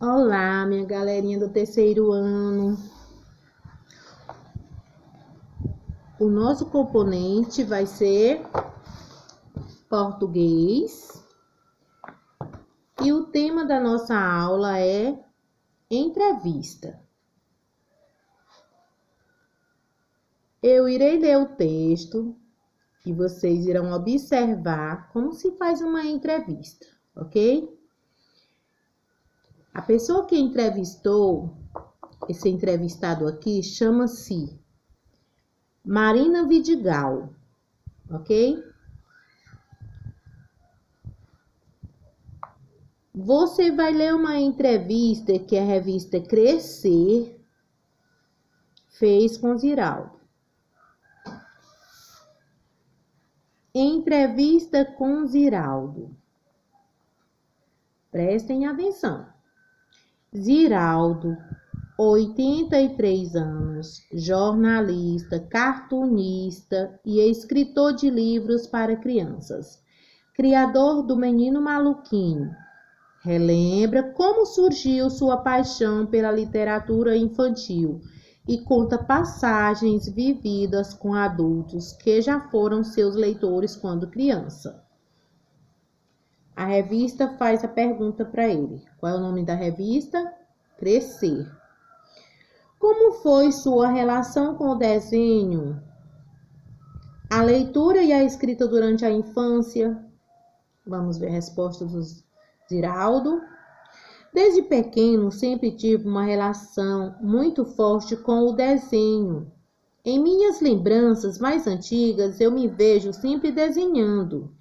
Olá, minha galerinha do terceiro ano. O nosso componente vai ser português. E o tema da nossa aula é entrevista. Eu irei ler o texto e vocês irão observar como se faz uma entrevista, ok? A pessoa que entrevistou, esse entrevistado aqui, chama-se Marina Vidigal, ok? Você vai ler uma entrevista que a revista Crescer fez com Ziraldo. Entrevista com Ziraldo. Prestem atenção. Ziraldo, 83 anos, jornalista, cartunista e escritor de livros para crianças. Criador do Menino Maluquinho. Relembra como surgiu sua paixão pela literatura infantil e conta passagens vividas com adultos que já foram seus leitores quando criança. A revista faz a pergunta para ele. Qual é o nome da revista? Crescer. Como foi sua relação com o desenho? A leitura e a escrita durante a infância? Vamos ver a resposta dos Ziraldo. Desde pequeno, sempre tive uma relação muito forte com o desenho. Em minhas lembranças mais antigas, eu me vejo sempre desenhando.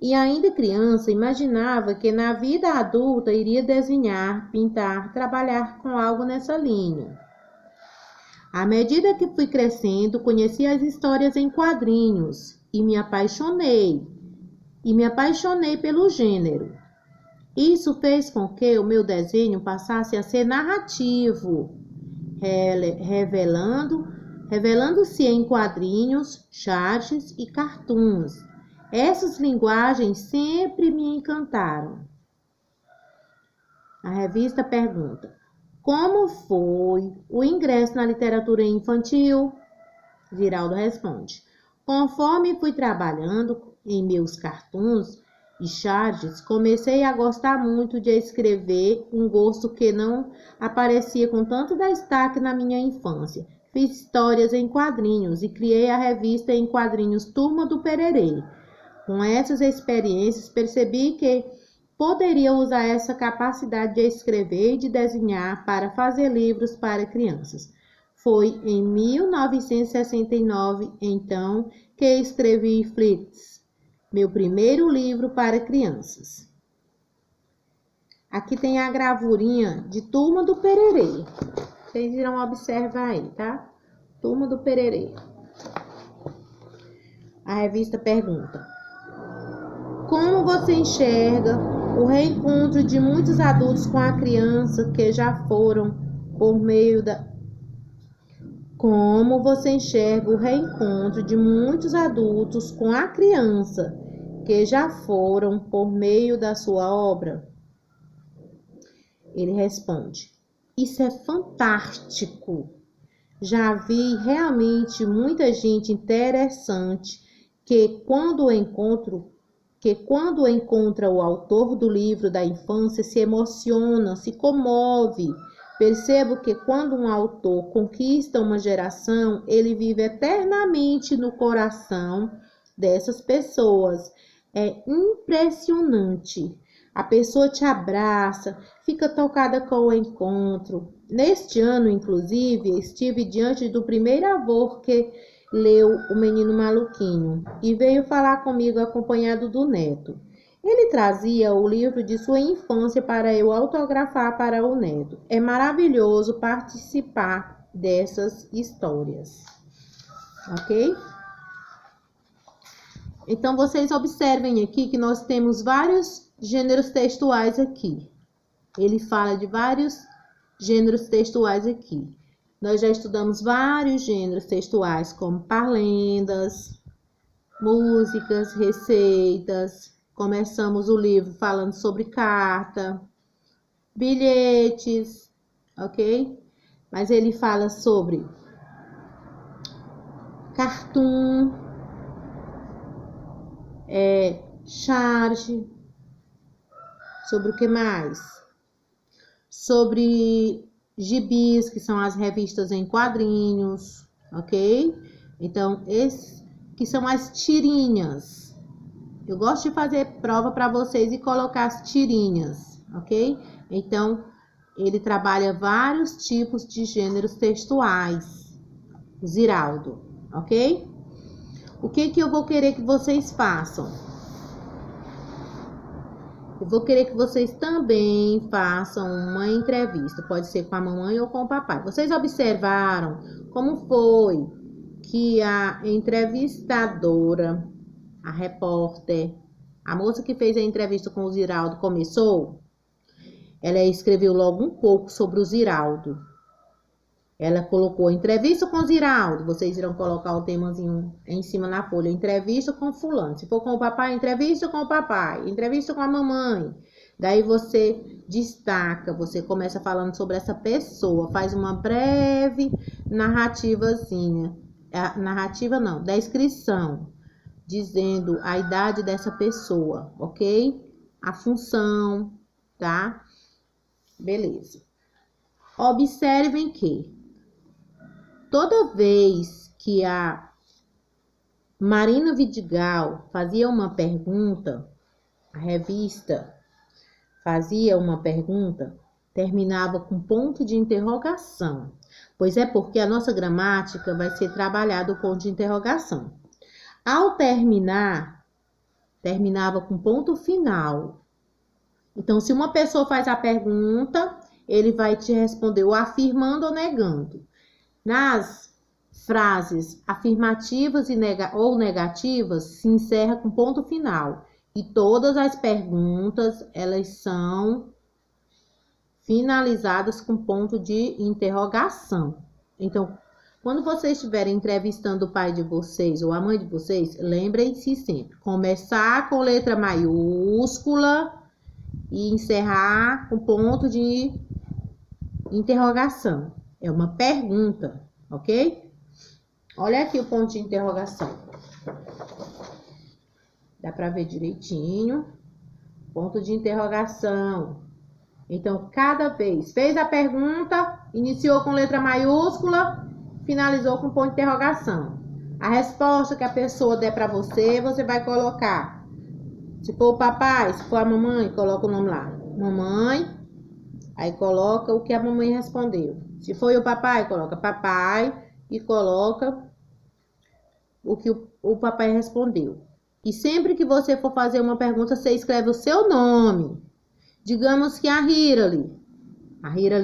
E ainda criança, imaginava que na vida adulta iria desenhar, pintar, trabalhar com algo nessa linha. À medida que fui crescendo, conheci as histórias em quadrinhos e me apaixonei pelo gênero. Isso fez com que o meu desenho passasse a ser narrativo, revelando-se em quadrinhos, charts e cartoons. Essas linguagens sempre me encantaram. A revista pergunta: como foi o ingresso na literatura infantil? Ziraldo responde: conforme fui trabalhando em meus cartoons e charts, comecei a gostar muito de escrever, um gosto que não aparecia com tanto destaque na minha infância. Fiz histórias em quadrinhos e criei a revista em quadrinhos Turma do Pererê. Com essas experiências, percebi que poderia usar essa capacidade de escrever e de desenhar para fazer livros para crianças. Foi em 1969, então, que escrevi Flits, meu primeiro livro para crianças. Aqui tem a gravurinha de Turma do Pererê. Vocês irão observar aí, tá? Turma do Pererê. A revista pergunta: como você enxerga o reencontro de muitos adultos com a criança que já foram por meio da... Como você enxerga o reencontro de muitos adultos com a criança que já foram por meio da sua obra? Ele responde: isso é fantástico. Já vi realmente muita gente interessante que quando encontra o autor do livro da infância se emociona, se comove. Percebo que quando um autor conquista uma geração, ele vive eternamente no coração dessas pessoas. É impressionante. A pessoa te abraça, fica tocada com o encontro. Neste ano, inclusive, estive diante do primeiro avô que leu O Menino Maluquinho e veio falar comigo acompanhado do neto. Ele trazia o livro de sua infância para eu autografar para o neto. É maravilhoso participar dessas histórias. Ok? Então, vocês observem aqui que nós temos vários gêneros textuais aqui. Ele fala de vários gêneros textuais aqui. Nós já estudamos vários gêneros textuais, como parlendas, músicas, receitas. Começamos o livro falando sobre carta. bilhetes, ok? Mas ele fala sobre cartoon, charge, sobre o que mais? Sobre gibis, que são as revistas em quadrinhos, ok? Então, esses que são as tirinhas. Eu gosto de fazer prova para vocês e colocar as tirinhas, ok? Então, ele trabalha vários tipos de gêneros textuais. O Ziraldo, ok? O que eu vou querer que vocês façam? Eu vou querer que vocês também façam uma entrevista. Pode ser com a mamãe ou com o papai. Vocês observaram como foi que a entrevistadora, a repórter, a moça que fez a entrevista com o Ziraldo começou? Ela escreveu logo um pouco sobre o Ziraldo. Ela colocou entrevista com o Ziraldo. Vocês irão colocar o temazinho em cima na folha. Entrevista com fulano. Se for com o papai, entrevista com o papai. Entrevista com a mamãe. Daí você destaca, você começa falando sobre essa pessoa. Faz uma breve narrativazinha. Narrativa não, descrição. Dizendo a idade dessa pessoa, ok? A função, tá? Beleza. Observem que toda vez que a Marina Vidigal fazia uma pergunta, a revista fazia uma pergunta, terminava com ponto de interrogação, pois é porque a nossa gramática vai ser trabalhada o ponto de interrogação. Ao terminar, terminava com ponto final. Então, se uma pessoa faz a pergunta, ele vai te responder ou afirmando ou negando. Nas frases afirmativas ou negativas, se encerra com ponto final. E todas as perguntas, elas são finalizadas com ponto de interrogação. Então, quando vocês estiverem entrevistando o pai de vocês ou a mãe de vocês, lembrem-se sempre, começar com letra maiúscula e encerrar com ponto de interrogação. É uma pergunta, ok? Olha aqui o ponto de interrogação. Dá para ver direitinho. Ponto de interrogação. Então, cada vez fez a pergunta, iniciou com letra maiúscula, finalizou com ponto de interrogação. A resposta que a pessoa der para você, você vai colocar. Se for o papai, se for a mamãe, coloca o nome lá. Mamãe. Aí coloca o que a mamãe respondeu. Se foi o papai, coloca papai e coloca o que o papai respondeu. E sempre que você for fazer uma pergunta, você escreve o seu nome. Digamos que a Hirali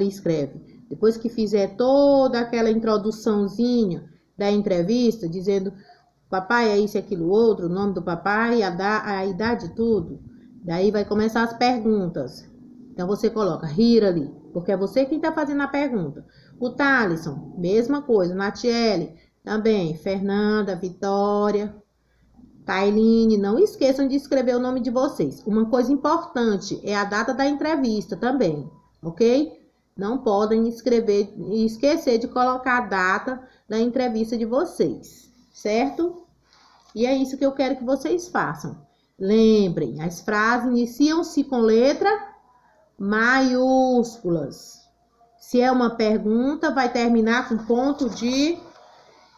escreve. Depois que fizer toda aquela introduçãozinha da entrevista, dizendo papai é isso, aquilo, outro, o nome do papai, a idade, tudo. Daí vai começar as perguntas. Então, você coloca Hirali, porque é você quem está fazendo a pergunta. O Thalisson, mesma coisa. Natiele, também. Fernanda, Vitória, Tailine, não esqueçam de escrever o nome de vocês. Uma coisa importante é a data da entrevista também, ok? Não podem escrever e esquecer de colocar a data da entrevista de vocês, certo? E é isso que eu quero que vocês façam. Lembrem, as frases iniciam-se com letra maiúsculas. Se é uma pergunta, vai terminar com ponto de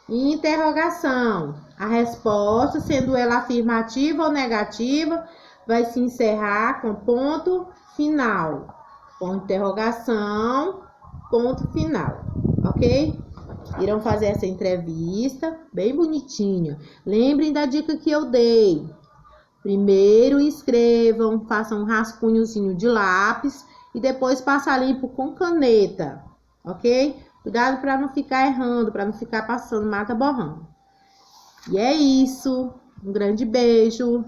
interrogação. A resposta, sendo ela afirmativa ou negativa, vai se encerrar com ponto final. Ponto de interrogação, ponto final, ok? Irão fazer essa entrevista bem bonitinha. Lembrem da dica que eu dei. Primeiro escrevam, façam um rascunhozinho de lápis e depois passa limpo com caneta, ok? Cuidado para não ficar errando, para não ficar passando mata borrando. E é isso. Um grande beijo.